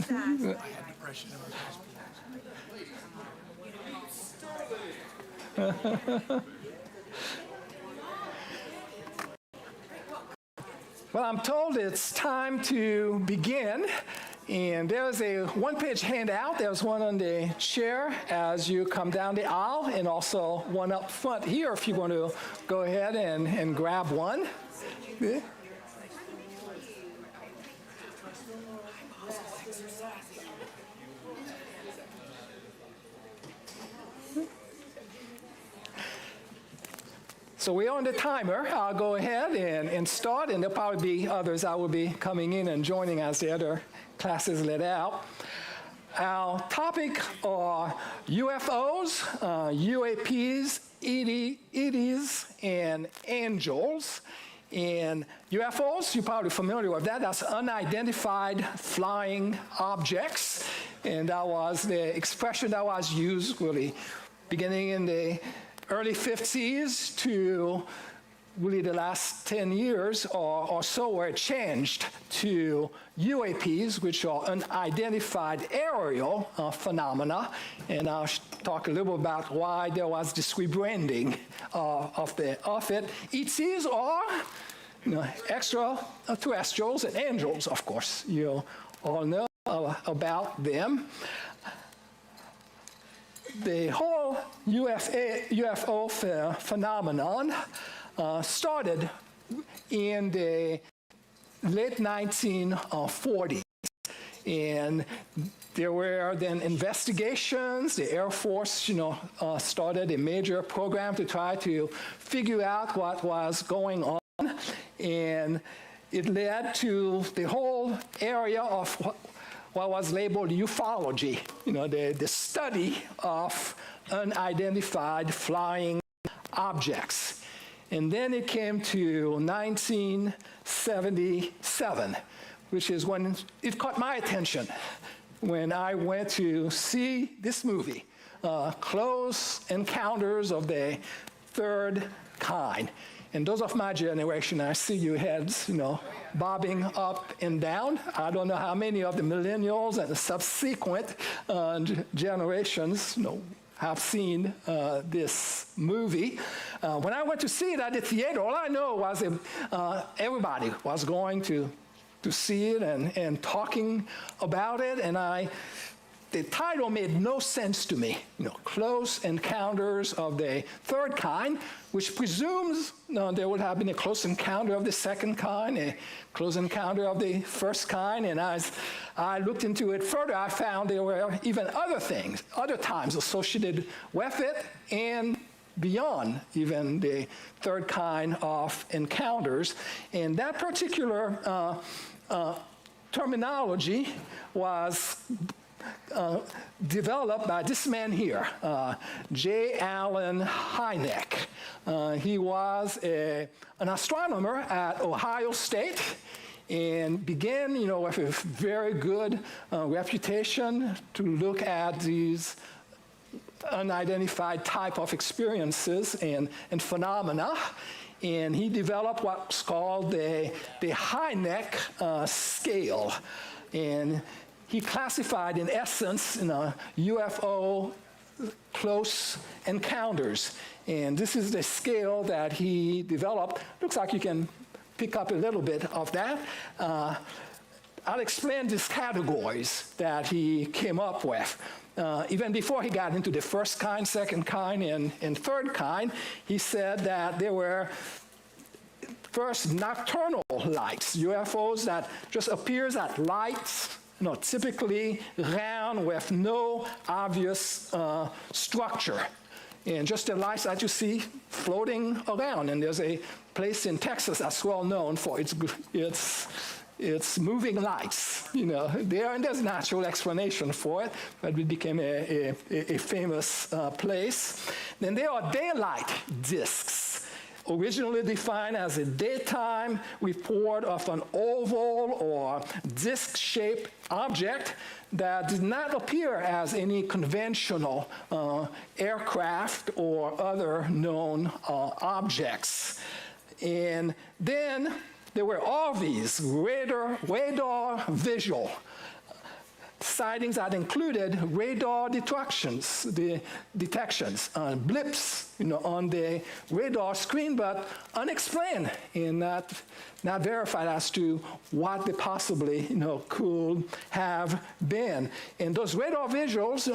had depression in my hospital. Well, I'm told it's time to begin, and there's a one-page handout. There's one on the chair as you come down the aisle, and also one up front here if you want to go ahead and grab one. Yeah. So we're on the timer. I'll go ahead and start, and there'll probably be others I will be coming in and joining as the other classes let out. Our topic are UFOs, UAPs, ETs, and angels. And UFOs, you're probably familiar with that. That's unidentified flying objects. And that was the expression that was used really beginning in the early 50s to really the last 10 years or so, where it changed to UAPs, which are unidentified aerial phenomena. And I'll talk a little about why there was this rebranding of it. ETs are extraterrestrials and angels, of course. You all know about them. The whole UFO phenomenon started in the late 1940s. And there were then investigations. The Air Force, started a major program to try to figure out what was going on. And it led to the whole area of what was labeled ufology, the study of unidentified flying objects. And then it came to 1977, which is when it caught my attention, when I went to see this movie, Close Encounters of the Third Kind. And those of my generation, I see your heads, bobbing up and down. I don't know how many of the millennials and the subsequent generations, have seen this movie. When I went to see it at the theater, all I know was everybody was going to see it and talking about it, and the title made no sense to me. Close Encounters of the Third Kind, which presumes there would have been a close encounter of the second kind, a close encounter of the first kind. And as I looked into it further, I found there were even other things, other times associated with it, and beyond even the third kind of encounters. And that particular terminology was developed by this man here, J. Allen Hynek. He was an astronomer at Ohio State and began, with a very good reputation to look at these unidentified type of experiences and phenomena. And he developed what's called the Hynek scale. And he classified, in essence, UFO close encounters. And this is the scale that he developed. Looks like you can pick up a little bit of that. I'll explain these categories that he came up with. Even before he got into the first kind, second kind, and third kind, he said that there were first nocturnal lights, UFOs that just appears at lights, typically round with no obvious structure. And just the lights that you see floating around. And there's a place in Texas that's well known for its moving lights. There's a natural explanation for it, but it became a famous place. Then there are daylight discs, originally defined as a daytime report of an oval or disc-shaped object that did not appear as any conventional aircraft or other known objects. And then there were all these radar visual sightings that included radar detections, blips, on the radar screen, but unexplained and not verified as to what they possibly, could have been. And those radar visuals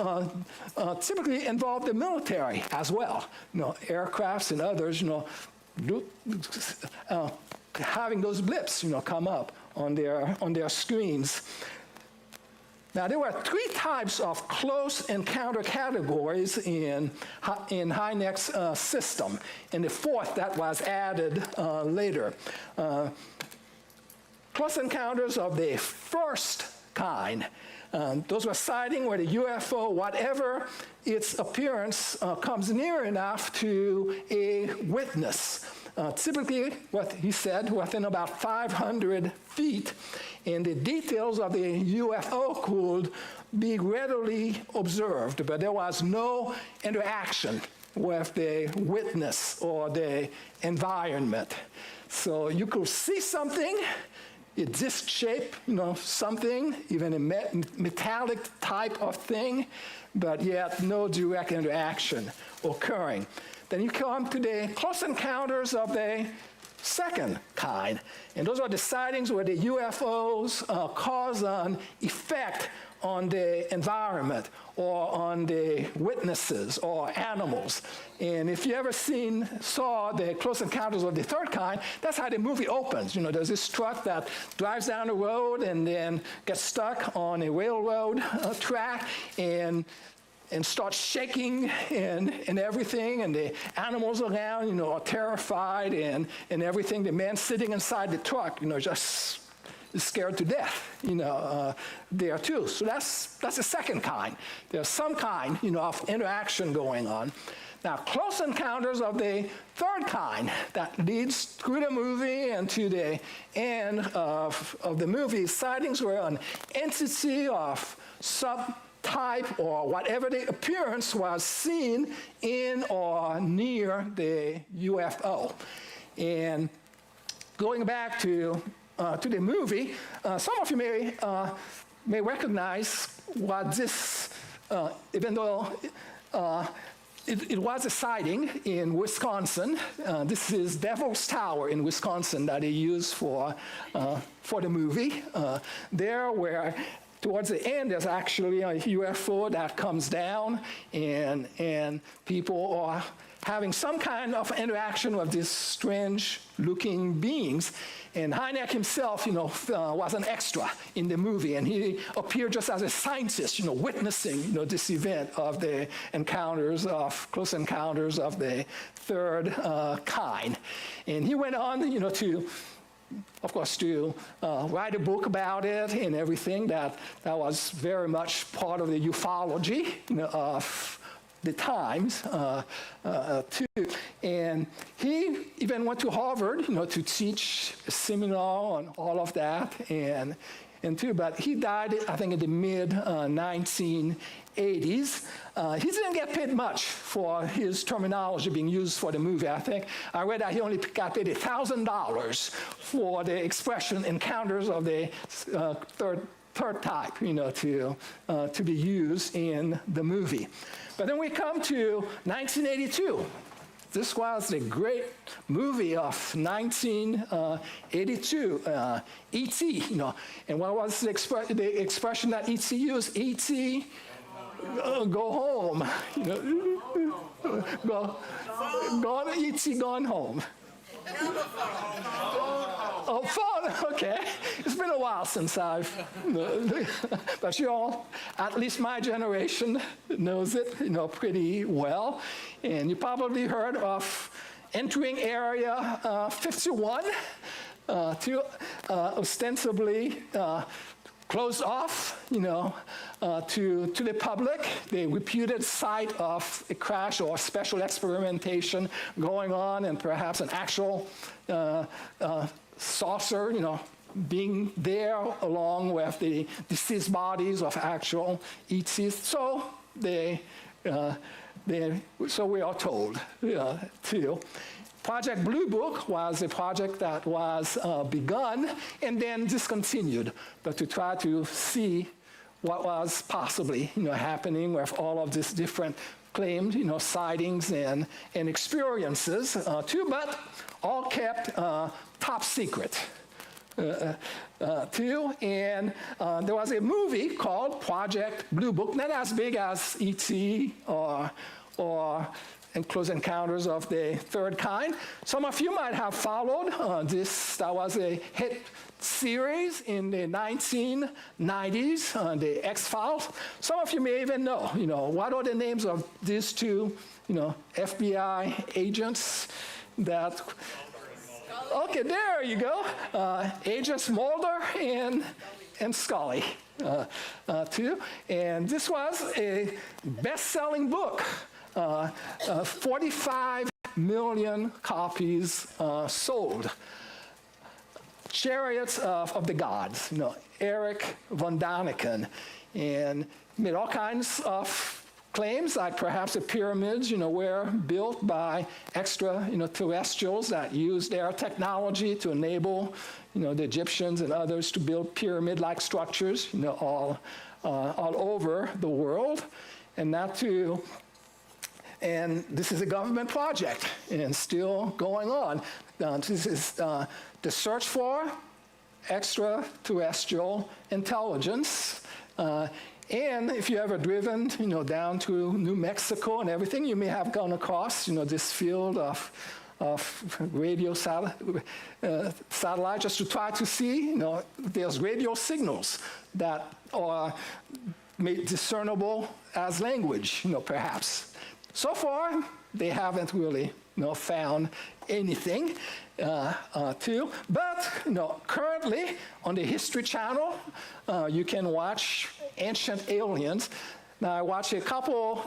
typically involve the military as well. Aircrafts and others, having those blips, come up on their screens. Now, there were 3 types of close encounter categories in Hynek's system, and the 4th that was added later. Close encounters of the first kind. Those were sightings where the UFO, whatever its appearance, comes near enough to a witness. Typically, what he said, within about 500 feet, and the details of the UFO could be readily observed, but there was no interaction with the witness or the environment. So you could see something, a disc shape, something, even a metallic type of thing, but yet no direct interaction occurring. Then you come to the close encounters of the second kind, and those are the sightings where the UFOs cause an effect on the environment or on the witnesses or animals. And if you ever saw the close encounters of the third kind, that's how the movie opens. There's this truck that drives down the road and then gets stuck on a railroad track and starts shaking and everything, and the animals around, are terrified and everything. The man sitting inside the truck, just is scared to death, there too. So that's the second kind. There's some kind, of interaction going on. Now, close encounters of the third kind that leads through the movie and to the end of the movie, sightings where an entity of subtype or whatever the appearance was seen in or near the UFO. And going back to the movie, some of you may recognize what this, even though it was a sighting in Wisconsin. This is Devil's Tower in Wisconsin that they used for the movie. There where towards the end, there's actually a UFO that comes down, and people are having some kind of interaction with these strange-looking beings. And Hynek himself, was an extra in the movie, and he appeared just as a scientist, witnessing, this event of the close encounters of the third kind. And he went on, to write a book about it and everything. That was very much part of the ufology, of the times too. And he even went to Harvard, to teach a seminar on all of that and too. But he died, I think, in the mid-1980s. He didn't get paid much for his terminology being used for the movie. I think I read that he only got paid $1,000 for the expression encounters of the third type, to be used in the movie. But then we come to 1982. This was the great movie of 1982, E.T., And what was the expression that E.T. used? E.T., go home. E.T. gone home. Oh, phone, okay. It's been a while since but you all, at least my generation, knows it, pretty well. And you probably heard of entering Area 51 to ostensibly closed off, to the public, the reputed site of a crash or special experimentation going on, and perhaps an actual saucer, being there along with the deceased bodies of actual ETs. So so we are told too. Project Blue Book was a project that was begun and then discontinued, but to try to see what was possibly, happening with all of these different claimed, sightings and experiences too, but all kept top secret. Too, and there was a movie called Project Blue Book, not as big as E.T. or and Close Encounters of the Third Kind. Some of you might have followed this. That was a hit series in the 1990s, the X-Files. Some of you may even know, what are the names of these two, FBI agents that... Okay, there you go. Agents Mulder and Scully, too. And this was a best-selling book. 45 million copies sold. Chariots of the Gods, Eric von Daniken, and made all kinds of claims, like perhaps the pyramids, were built by extraterrestrials that used their technology to enable, the Egyptians and others to build pyramid-like structures, all over the world, and that too. And this is a government project, and still going on. This is the search for extraterrestrial intelligence. And if you've ever driven, down to New Mexico and everything, you may have gone across, this field of radio satellite just to try to see, there's radio signals that are made discernible as language, perhaps. So far, they haven't really, found anything too. But, currently on the History Channel, you can watch Ancient Aliens. Now, I watched a couple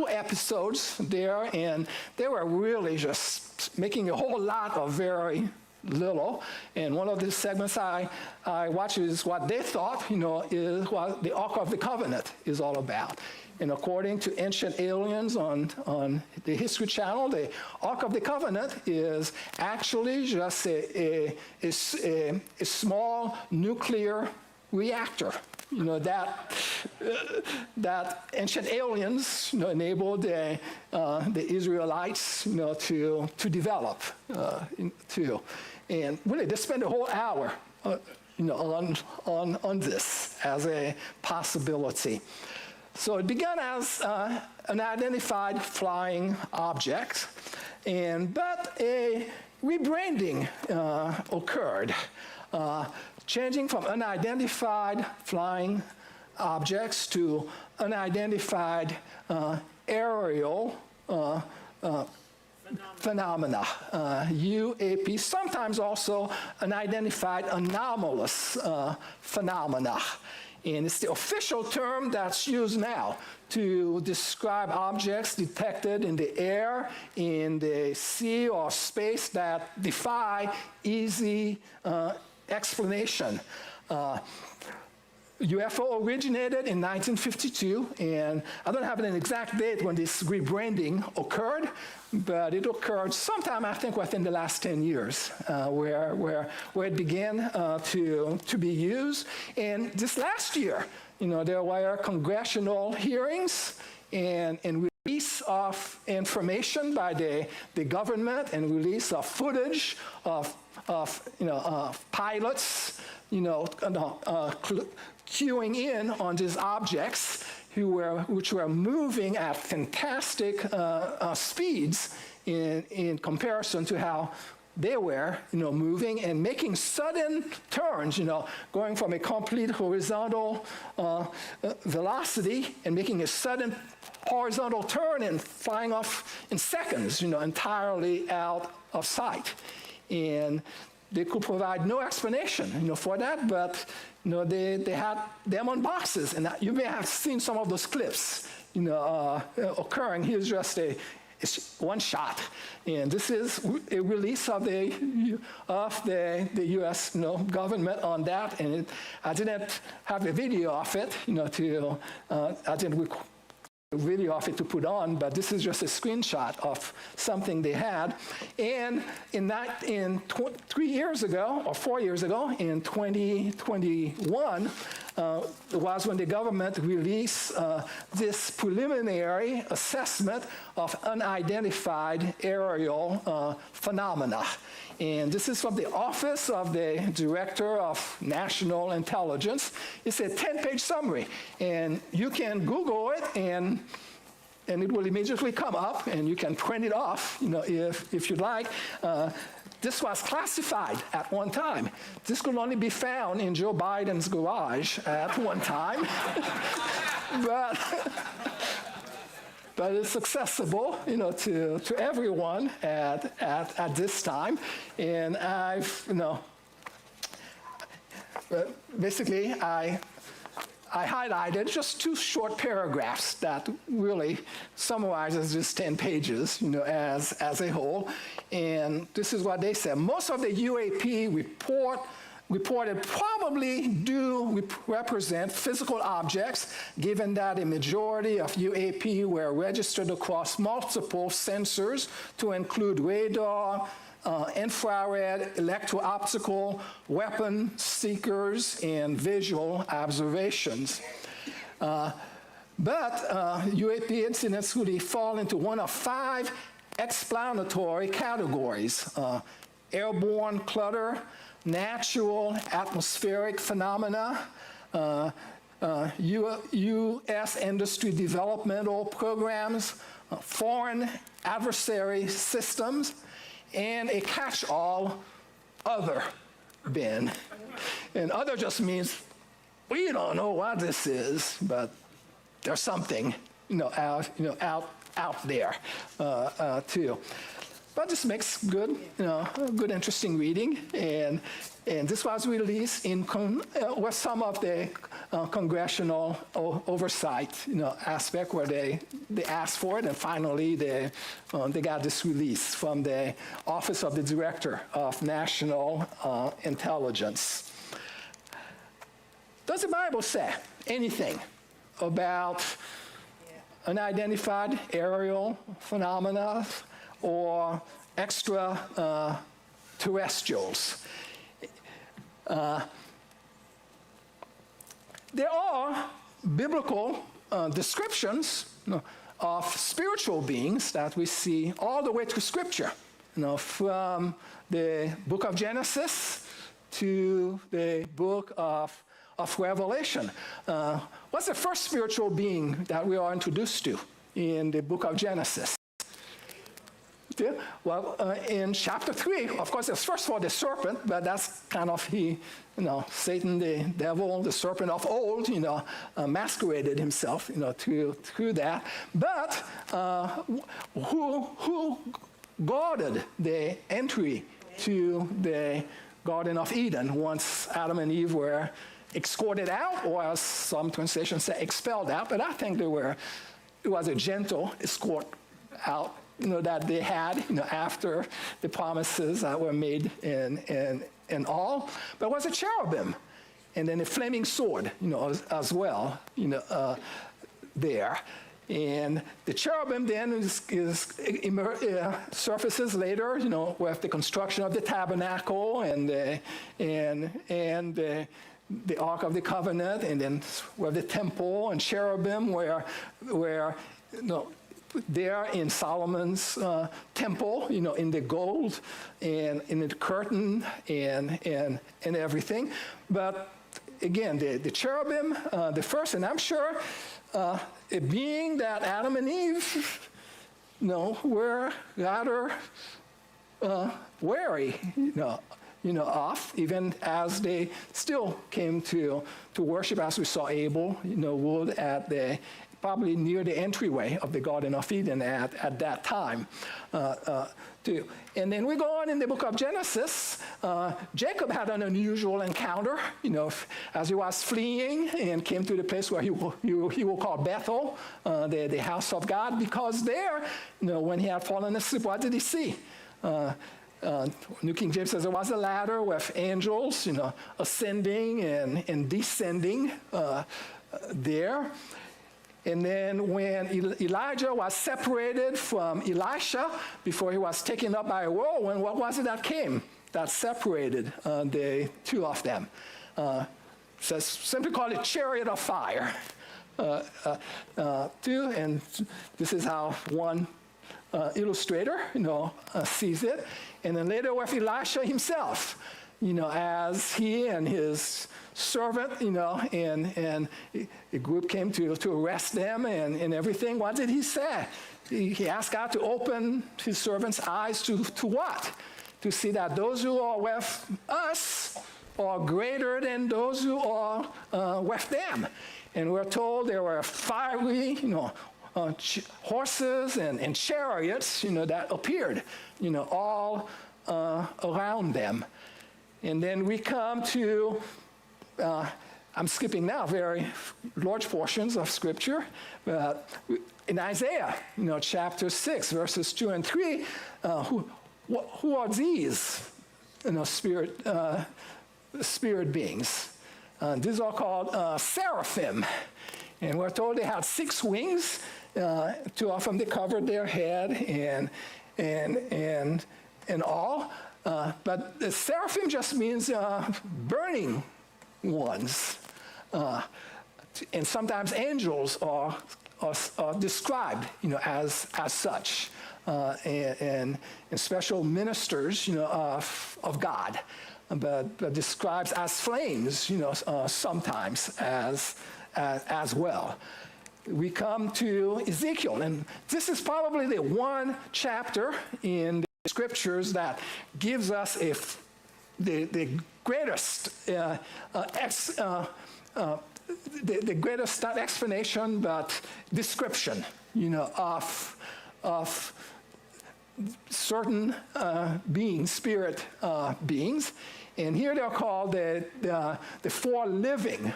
episodes there, and they were really just making a whole lot of very little. And one of the segments I watched is what they thought, is what the Ark of the Covenant is all about. And according to Ancient Aliens on the History Channel, the Ark of the Covenant is actually just a small nuclear reactor. That Ancient Aliens, enabled the Israelites, to develop, too. And really, they spend a whole hour, on this as a possibility. So it began as an unidentified flying object, but a rebranding occurred, changing from unidentified flying objects to unidentified aerial phenomena, UAPs, sometimes also unidentified anomalous phenomena. And it's the official term that's used now to describe objects detected in the air, in the sea or space that defy easy explanation. UFO originated in 1952, and I don't have an exact date when this rebranding occurred, but it occurred sometime, I think, within the last 10 years, where it began to be used. And this last year, there were congressional hearings and release of information by the government and release of footage of pilots, queuing in on these objects which were moving at fantastic speeds in comparison to how they were, moving and making sudden turns, going from a complete horizontal velocity and making a sudden horizontal turn and flying off in seconds, entirely out of sight. And they could provide no explanation, for that, but they had them on boxes, and you may have seen some of those clips, occurring. Here's just it's one shot, and this is a release of the U.S. government on that, and I didn't have a video of it, I didn't record a video of it to put on, but this is just a screenshot of something they had. And 3 years ago, or 4 years ago, in 2021, was when the government released this preliminary assessment of unidentified aerial phenomena. And this is from the Office of the Director of National Intelligence. It's a 10-page summary, and you can Google it, and it will immediately come up, and you can print it off, if you'd like. This was classified at one time. This could only be found in Joe Biden's garage at one time, but it's accessible, to everyone at this time. And basically, I highlighted just 2 short paragraphs that really summarizes this 10 pages, as a whole. And this is what they said. Most of the UAP reported probably do represent physical objects, given that a majority of UAP were registered across multiple sensors to include radar, infrared, electro-optical, weapon seekers, and visual observations. But UAP incidents really fall into one of 5 explanatory categories: airborne clutter, natural atmospheric phenomena, U.S. industry developmental programs, foreign adversary systems, and a catch-all other bin. And other just means we don't know what this is, but there's something out there too. But this makes good, good, interesting reading, and this was released with some of the congressional oversight, aspect where they asked for it, and finally they got this release from the Office of the Director of National Intelligence. Does the Bible say anything about unidentified aerial phenomena or extraterrestrials? There are biblical descriptions of spiritual beings that we see all the way through Scripture, from the book of Genesis to the book of Revelation. What's the first spiritual being that we are introduced to in the book of Genesis? Well, in chapter 3, of course, it's first of all the serpent, but that's kind of Satan, the devil, the serpent of old, masqueraded himself, through that. But who guarded the entry to the Garden of Eden once Adam and Eve were escorted out, or as some translations say, expelled out? But I think it was a gentle escort out, that they had, after the promises that were made in all. But it was a cherubim, and then a flaming sword, as well, there. And the cherubim then surfaces later, with the construction of the tabernacle and the Ark of the Covenant, and then with the temple and cherubim, where there in Solomon's temple, in the gold and in the curtain and everything. But again, the cherubim, the first, and I'm sure it being that Adam and Eve, were rather wary, of, even as they still came to worship, as we saw Abel, would at probably near the entryway of the Garden of Eden at that time. Too. And then we go on in the book of Genesis. Jacob had an unusual encounter, as he was fleeing and came to the place where he will call Bethel, the house of God, because there, when he had fallen asleep, what did he see? New King James says there was a ladder with angels, ascending and descending there. And then when Elijah was separated from Elisha before he was taken up by a whirlwind, what was it that came that separated the two of them? says, simply call it chariot of fire. Too, and this is how one illustrator, sees it. And then later with Elisha himself, as he and his servant, and a group came to arrest them and everything. What did he say? He asked God to open his servant's eyes to what? To see that those who are with us are greater than those who are with them. And we're told there were fiery, horses and chariots, that appeared, all around them. And then we come to, I'm skipping now very large portions of Scripture, but in Isaiah, chapter 6, verses 2 and 3, who are these, spirit beings? These are called seraphim, and we're told they had 6 wings. 2 of them they covered their head and all. But the seraphim just means burning ones, and sometimes angels are described, as such, and special ministers, of God. But describes as flames, sometimes as well. We come to Ezekiel, and this is probably the one chapter in the Scriptures that gives us the greatest the greatest, not explanation, but description, of certain beings, spirit beings. And here they're called the 4 living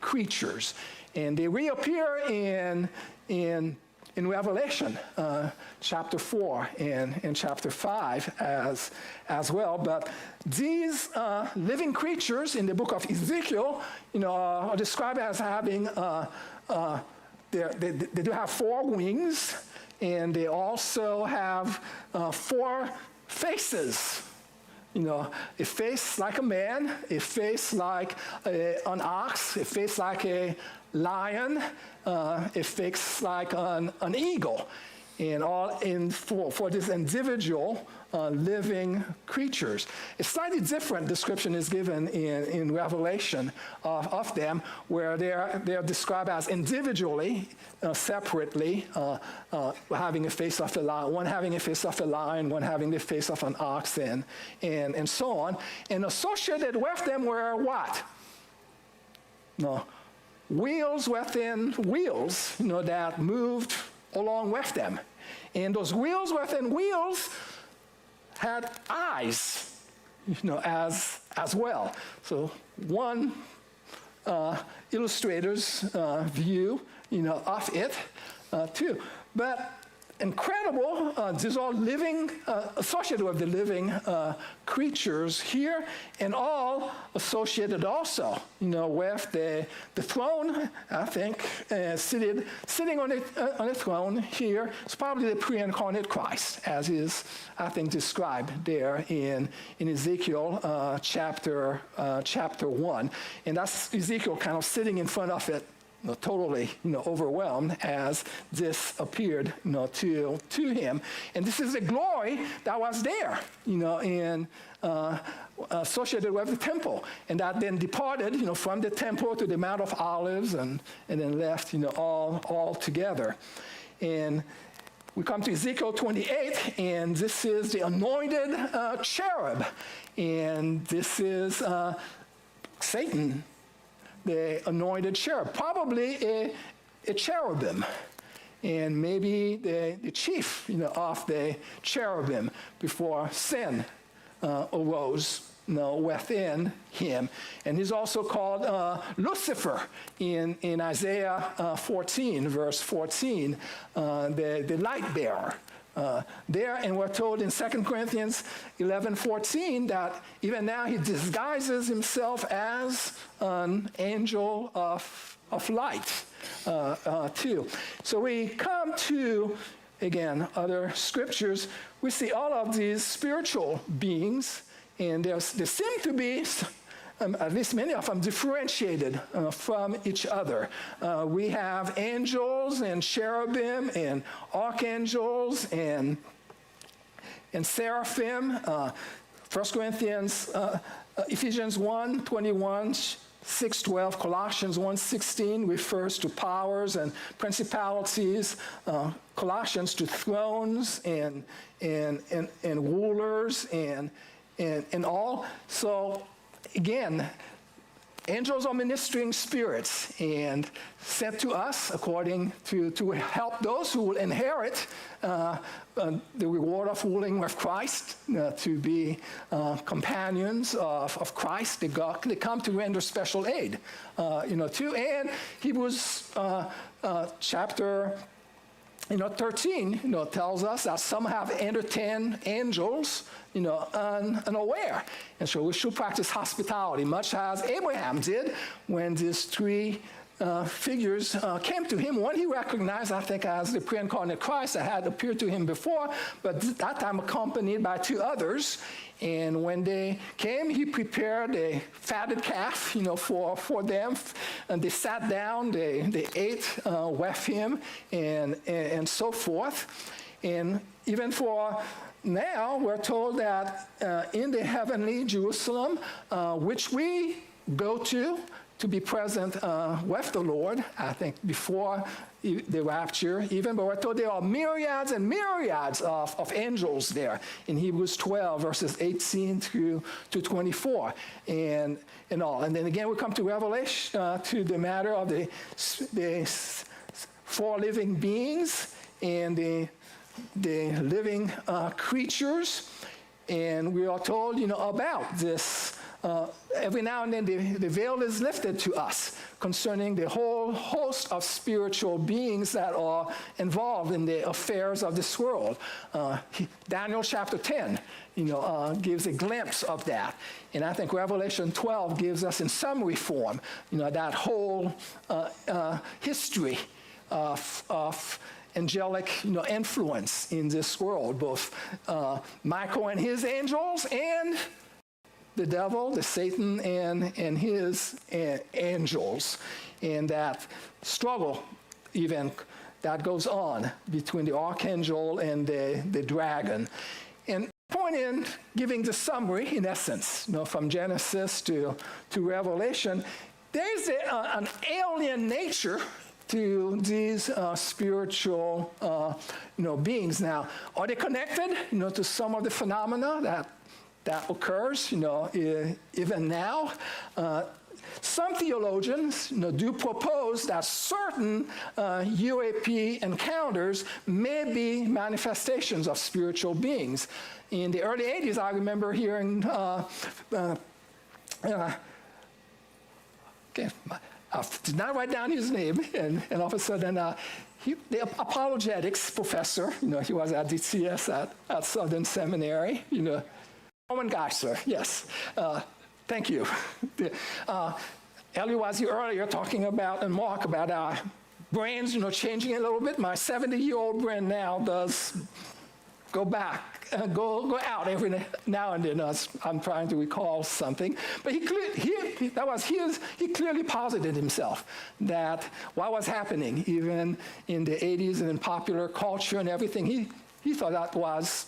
creatures. And they reappear in Revelation, chapter 4 and chapter 5 as well. But these living creatures in the book of Ezekiel, are described as having, they do have 4 wings, and they also have 4 faces. A face like a man, a face like an ox, a face like a lion, a face like an eagle, and all for this individual living creatures. A slightly different description is given in Revelation of them, where they're described as individually, separately, having a face of a lion, one having a face of a lion, one having the face of an ox, and so on. And associated with them were what? Wheels within wheels, that moved along with them. And those wheels within wheels had eyes, as well. So one illustrator's view, of it, too. But incredible, these are living, associated with the living creatures here, and all associated also, with the throne, I think, sitting on a throne here. It's probably the pre-incarnate Christ, as is, I think, described there in Ezekiel chapter 1. And that's Ezekiel kind of sitting in front of it, totally, overwhelmed as this appeared, to him. And this is the glory that was there, associated with the temple. And that then departed, from the temple to the Mount of Olives and then left, all together. And we come to Ezekiel 28, and this is the anointed cherub. And this is Satan, the anointed cherub, probably a cherubim, and maybe the chief, of the cherubim before sin arose, within him. And he's also called Lucifer in Isaiah 14, verse 14, the light bearer. There, and we're told in 2 Corinthians 11:14 that even now he disguises himself as an angel of light, too. So we come to, again, other scriptures. We see all of these spiritual beings, and there seem to be at least many of them, differentiated from each other. We have angels and cherubim and archangels and seraphim. 1 Corinthians, Ephesians 1:21, 6:12, Colossians 1:16 refers to powers and principalities, Colossians to thrones and rulers and all. So again, angels are ministering spirits and sent to us according to help those who will inherit the reward of ruling with Christ, to be companions of Christ. They come to render special aid, too. And Hebrews chapter 13, tells us that some have entertained angels, unaware. And so we should practice hospitality, much as Abraham did when these three figures came to him. One he recognized, I think, as the pre-incarnate Christ that had appeared to him before, but that time accompanied by two others. And when they came, he prepared a fatted calf, for them. And they sat down, they ate with him, and so forth. And even for now, we're told that in the heavenly Jerusalem, which we go to be present with the Lord, I think before the rapture even, but we're told there are myriads and myriads of angels there in Hebrews 12, verses 18 through to 24, and all. And then again, we come to Revelation, to the matter of the four living beings and the living creatures, and we are told, about this. Every now and then the veil is lifted to us concerning the whole host of spiritual beings that are involved in the affairs of this world. Daniel chapter 10, gives a glimpse of that. And I think Revelation 12 gives us in summary form, that whole history of angelic, influence in this world, both Michael and his angels and the devil, the Satan, and his angels, and that struggle even that goes on between the archangel and the dragon. And point in giving the summary, in essence, from Genesis to Revelation, there's an alien nature to these spiritual beings. Now, are they connected, to some of the phenomena that occurs, even now? Some theologians, do propose that certain UAP encounters may be manifestations of spiritual beings. In the early 80s, I remember hearing, okay, I did not write down his name, and all of a sudden, the apologetics professor, he was at DCS at Southern Seminary, Roman Geisler, yes. Thank you. Ellie was here earlier talking about, and Mark, about our brains, changing a little bit. My 70-year-old brain now does go back, go out every now and then. I'm trying to recall something. But he clearly posited himself that what was happening, even in the 80s and in popular culture and everything, he thought that was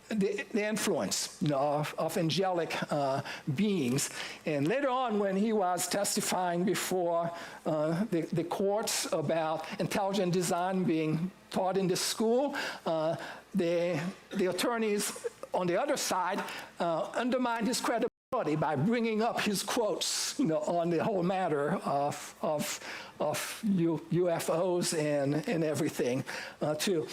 the influence of angelic beings. And later on, when he was testifying before the courts about intelligent design being taught in the school, the attorneys on the other side undermined his credibility by bringing up his quotes on the whole matter of UFOs and everything too.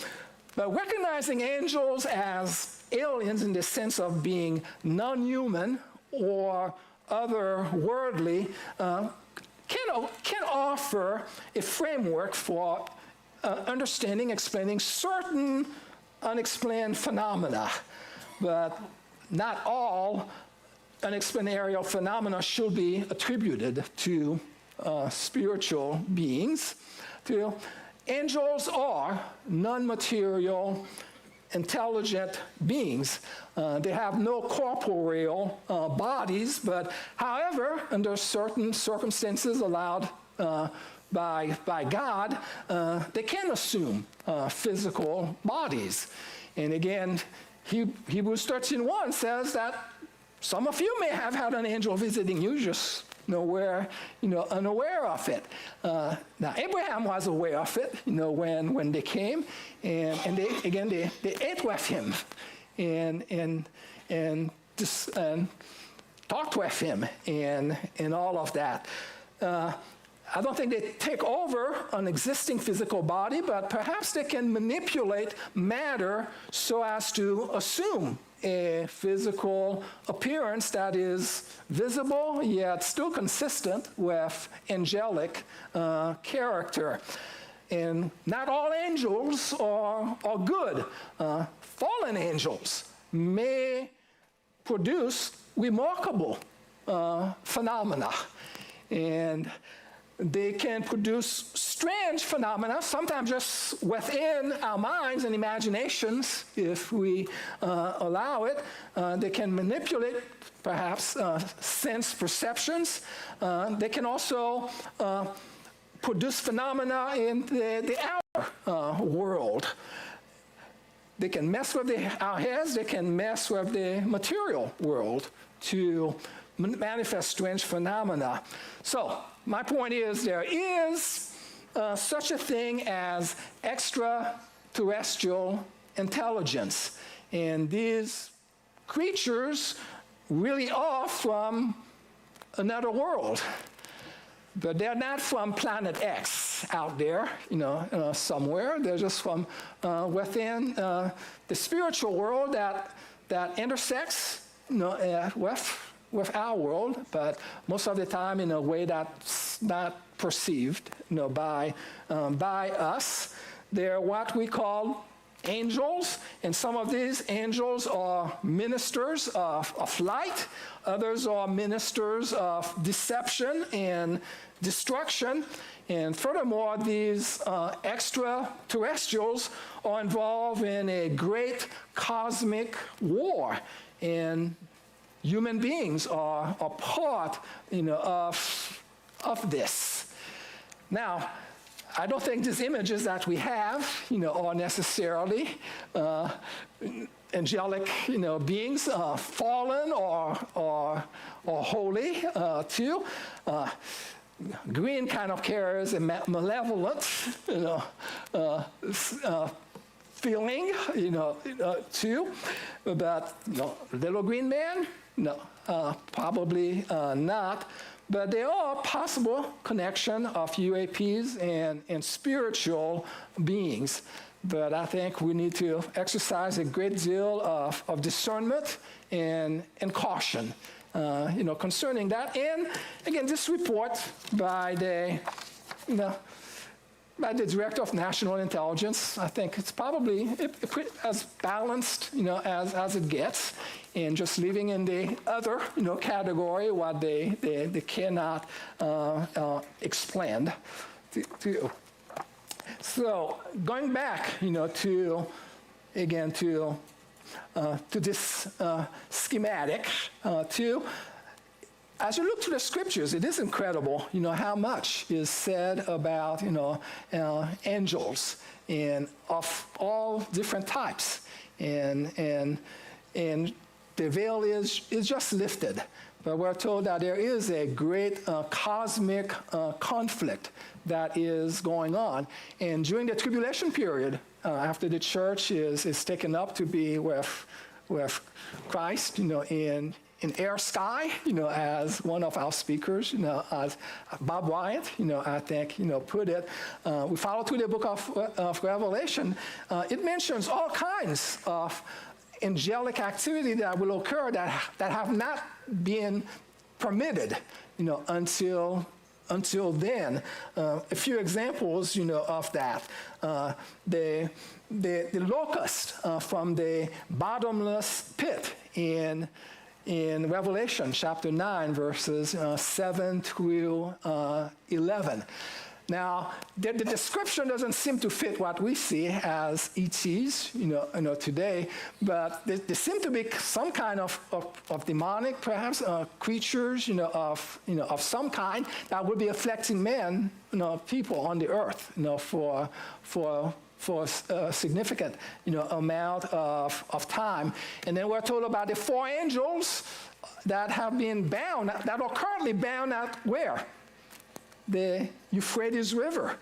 But recognizing angels as aliens in the sense of being non-human or otherworldly can offer a framework for understanding, explaining certain unexplained phenomena. But not all unexplained phenomena should be attributed to spiritual beings. Angels are non-material intelligent beings. They have no corporeal bodies, but however, under certain circumstances allowed by God, they can assume physical bodies. And again, Hebrews 13:1 says that some of you may have had an angel visiting you, just unaware of it. Now, Abraham was aware of it, when they came, and they ate with him, and talked with him, and all of that. I don't think they take over an existing physical body, but perhaps they can manipulate matter so as to assume a physical appearance that is visible yet still consistent with angelic character. And not all angels are good. Fallen angels may produce remarkable phenomena, and they can produce strange phenomena, sometimes just within our minds and imaginations, if we allow it. They can manipulate, perhaps, sense perceptions. They can also produce phenomena in the outer world. They can mess with our heads. They can mess with the material world to manifest strange phenomena. So, my point is, there is such a thing as extraterrestrial intelligence. And these creatures really are from another world. But they're not from planet X out there, somewhere. They're just from within the spiritual world that intersects, with our world, but most of the time in a way that's not perceived, by us. They're what we call angels, and some of these angels are ministers of light. Others are ministers of deception and destruction. And furthermore, these extraterrestrials are involved in a great cosmic war, and human beings are part, of this. Now, I don't think these images that we have, are necessarily angelic, beings, fallen or holy, too. Green kind of carries a malevolent, feeling, too. But little green man, no, probably not. But there are possible connection of UAPs and spiritual beings. But I think we need to exercise a great deal of discernment and caution, concerning that. And again, this report by the Director of National Intelligence, I think it's probably as balanced, as it gets, and just leaving in the other, category what they cannot explain to. So going back, to this schematic, as you look to the scriptures, it is incredible, how much is said about, angels and of all different types, and the veil is just lifted. But we're told that there is a great cosmic conflict that is going on. And during the tribulation period, after the church is taken up to be with Christ, in air sky, as one of our speakers, as Bob Wyatt, I think, put it. We follow through the book of Revelation. It mentions all kinds of angelic activity that will occur that have not been permitted, until then. A few examples, of that. The locust from the bottomless pit in Revelation chapter 9, verses 7 through 11. Now, the description doesn't seem to fit what we see as ETs, today, but there seem to be some kind of demonic, perhaps, creatures, of some kind that would be afflicting men, people on the earth, for a significant, amount of time. And then we're told about the 4 angels that have been bound, that are currently bound at where? The Euphrates River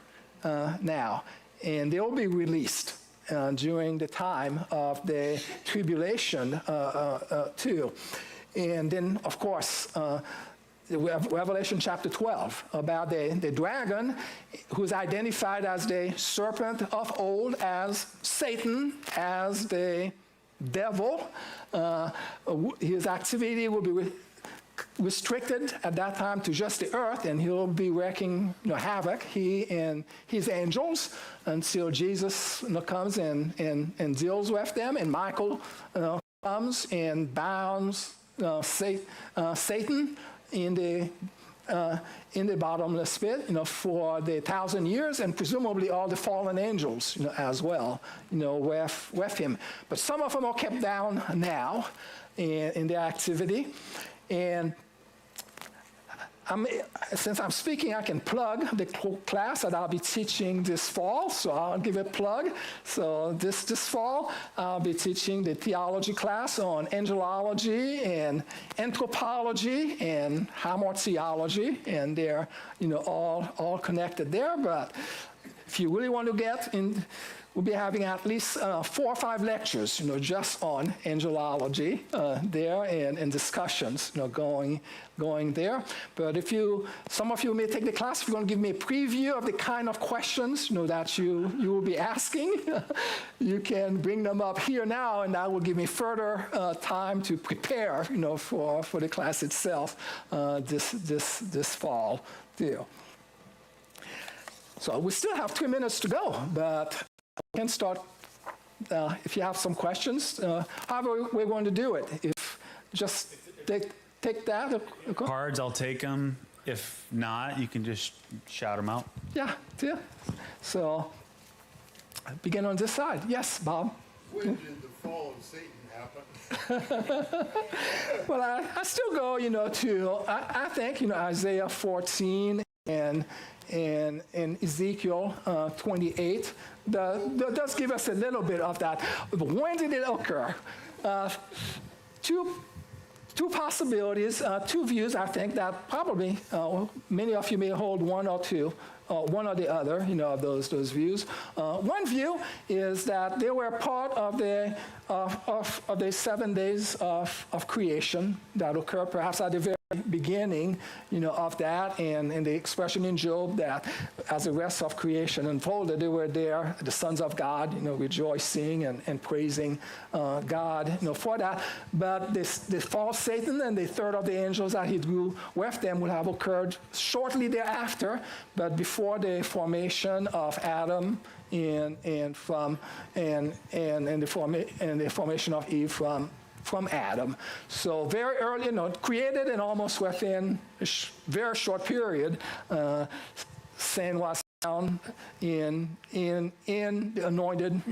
now, and they'll be released during the time of the tribulation too. And then, of course, Revelation chapter 12 about the dragon, who's identified as the serpent of old, as Satan, as the devil. His activity will be restricted at that time to just the earth, and he'll be wreaking havoc, he and his angels, until Jesus comes and deals with them, and Michael comes and bounds Satan in the bottomless pit, for the 1,000 years, and presumably all the fallen angels, as well, with him. But some of them are kept down now in their activity. And since I'm speaking, I can plug the class that I'll be teaching this fall, so I'll give a plug. So this fall, I'll be teaching the theology class on angelology and anthropology and hamartiology, and they're all connected there. But if you really want to get in, we'll be having at least 4 or 5 lectures, just on angelology there, and discussions, going there. But some of you may take the class, if you're going to give me a preview of the kind of questions, that you will be asking, you can bring them up here now, and that will give me further time to prepare, for the class itself this fall too. So we still have 3 minutes to go, but we can start if you have some questions. However we're going to do it. If just take that. Cards, I'll take them. If not, you can just shout them out. Yeah. So begin on this side. Yes, Bob. When did the fall of Satan happen? Well, I still go, to I think Isaiah 14 and Ezekiel 28 does give us a little bit of that. When did it occur? Two possibilities, 2 views, I think, that probably many of you may hold one or the other, of those views. One view is that they were part of the 7 days of creation that occurred perhaps at the very beginning, of that, and the expression in Job that as the rest of creation unfolded, they were there, the sons of God, rejoicing and praising God, for that. But the false Satan and the third of the angels that he drew with them would have occurred shortly thereafter, but before the formation of Adam and the formation of Eve from Adam. So very early, created, and almost within a very short period, sin was found in the anointed,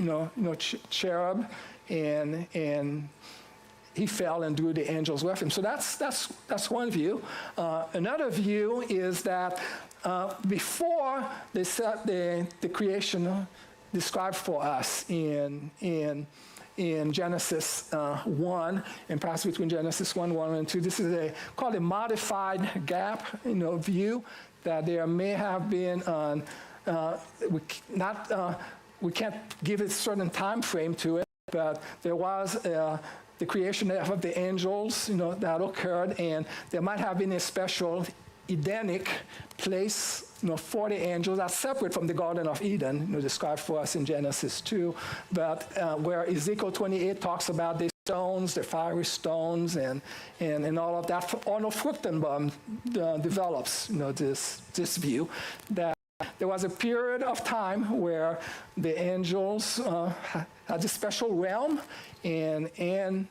cherub, and he fell and drew the angels with him. So that's one view. Another view is that before the creation described for us in Genesis 1, and perhaps between Genesis 1 and 2, this is called a modified gap, view, that there may have been, we can't give a certain time frame to it, but there was the creation of the angels, that occurred, and there might have been a special Edenic place, for the angels that's separate from the Garden of Eden, described for us in Genesis 2, but where Ezekiel 28 talks about the stones, the fiery stones, and all of that. Arnold Fruchtenbaum develops, this view that there was a period of time where the angels had a special realm, and then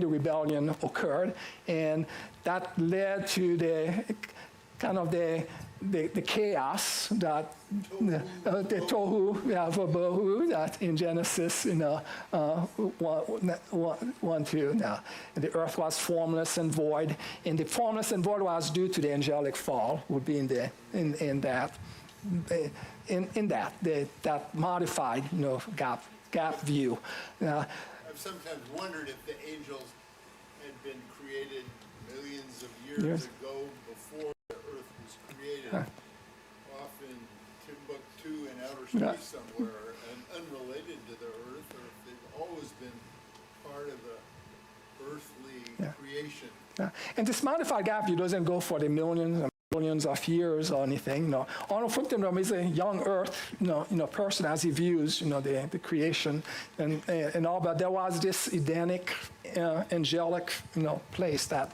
the rebellion occurred, and that led to the the chaos that the tohu vabohu that in Genesis 1:2. Now, the earth was formless and void, and the formless and void was due to the angelic fall. Would be in that modified gap view. I've sometimes wondered if the angels had been created millions of years ago before the earth was created, off in Timbuktu in outer space somewhere, and unrelated to the earth, or if they've always been part of the earthly creation. And this modified gap view doesn't go for the millions and millions of years or anything. Arnold Fruchtenbaum is a young Earth, person as he views, the creation and all. But there was this Edenic, angelic, place that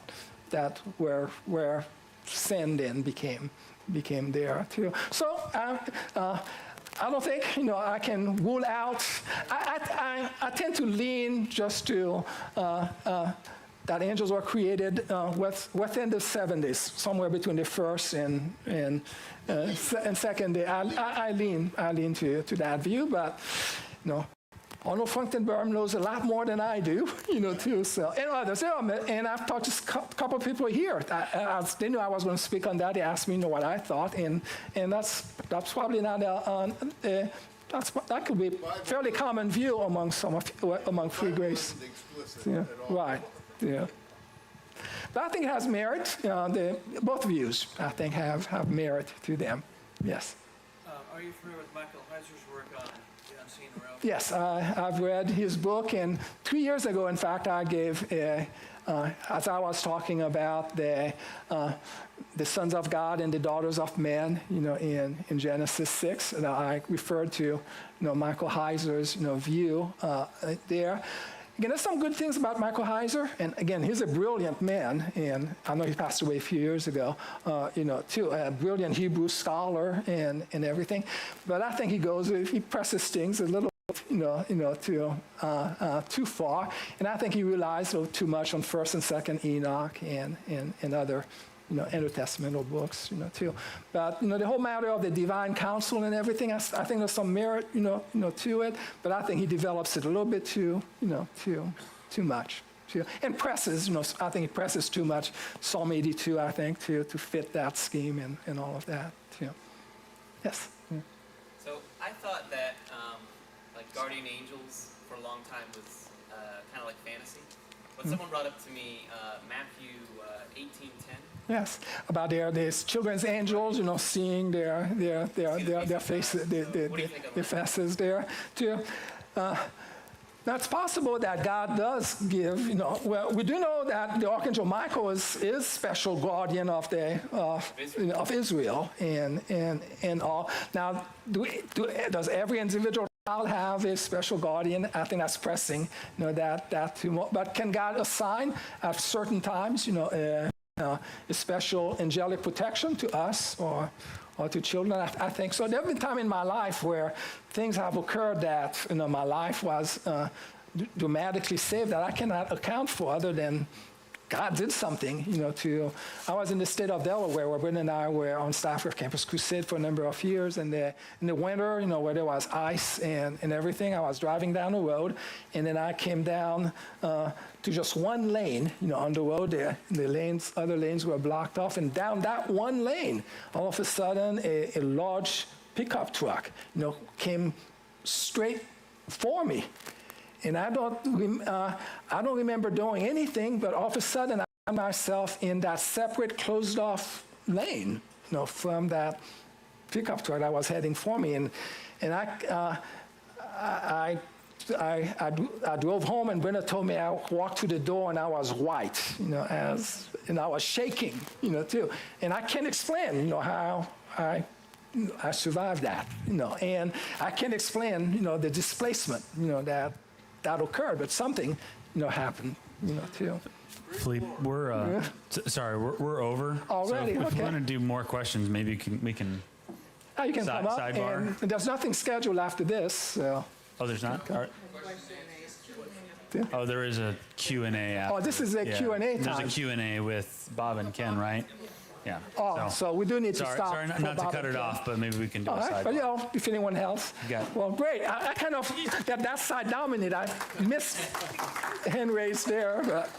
where sin then became there too. So I don't think I can rule out. I tend to lean just to. That angels were created within the 70s, somewhere between the first and second day. I lean to that view, but Arnold Fruchtenbaum knows a lot more than I do, too. So and others, and I've talked to a couple of people here. They knew I was going to speak on that. They asked me, what I thought, and that's probably not that could be a fairly common view among free grace. Yeah, right. Yeah. But I think it has merit. Both views, I think, have merit to them. Yes. Are you familiar with Michael Heiser's work on the unseen realm? Yes, I've read his book, and 3 years ago, in fact, I gave, as I was talking about the sons of God and the daughters of men, in Genesis 6, and I referred to, Michael Heiser's, view there. Again, there's some good things about Michael Heiser, and again, he's a brilliant man, and I know he passed away a few years ago, too, a brilliant Hebrew scholar and everything. But I think he presses things a little, too far, and I think he relies too much on First and Second Enoch and other, intertestamental books, too. But the whole matter of the divine counsel and everything, I think there's some merit, to it. But I think he develops it a little bit too much. And presses, I think he presses too much. Psalm 82, I think, to fit that scheme and all of that, too. Yes. Yeah. So I thought that like guardian angels for a long time was kind of like fantasy. But someone brought up to me Matthew 18:10. Yes, about these children's angels, seeing their faces, their faces there too. Now it's possible that God does give, well, we do know that the Archangel Michael is special guardian of Israel and all. Now, does every individual child have a special guardian? I think that's pressing, that too much. But can God assign at certain times, a special angelic protection to us or to children? I think so. There have been times in my life where things have occurred that my life was dramatically saved that I cannot account for, other than God did something. I was in the state of Delaware where Brendan and I were on staff with Campus Crusade for a number of years, and in the winter, where there was ice and everything, I was driving down the road, and then I came down to just one lane, on the road there. The other lanes were blocked off, and down that one lane, all of a sudden, a large pickup truck, came straight for me. And I don't remember doing anything, but all of a sudden I found myself in that separate closed-off lane, from that pickup truck that was heading for me. And I drove home, and Brenda told me I walked to the door and I was white, and I was shaking, too. And I can't explain, how I survived that, and I can't explain, the displacement, that occurred, but something, happened, too. Philippe, we're over. Already, so if okay. you want to do more questions, maybe we can. You can come up, sidebar. and there's nothing scheduled after this. So. Oh, there's not. Oh, there is a Q&A. After. Oh, this is a Q&A time. There's a Q&A with Bob and Ken, right? Yeah. Oh, so we do need to sorry, stop. Sorry, for not to about cut a it minute. off, but maybe we can do All a right, but sidebar. if anyone else. Got it. Well, great. I kind of, that side dominated. I missed hand raised there. But